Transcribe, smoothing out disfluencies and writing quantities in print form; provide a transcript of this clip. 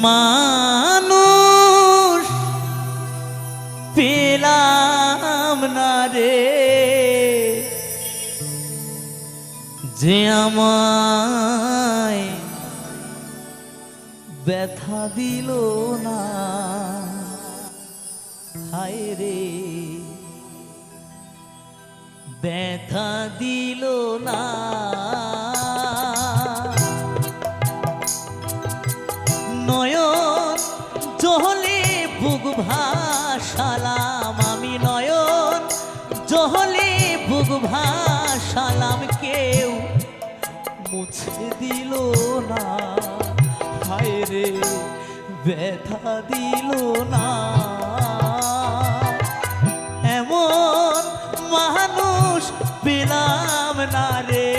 মানুষ পেলাম না রে, যে আমায় ব্যথা দিল না। হায় রে ব্যথা দিল না। নয়ন জহলে বুক ভাসালাম আমি, নয়ন জহলে বুক ভাসালাম, কেউ মুছে দিল না। হায় রে ব্যথা দিল না। এমন মানুষ পেলাম না রে,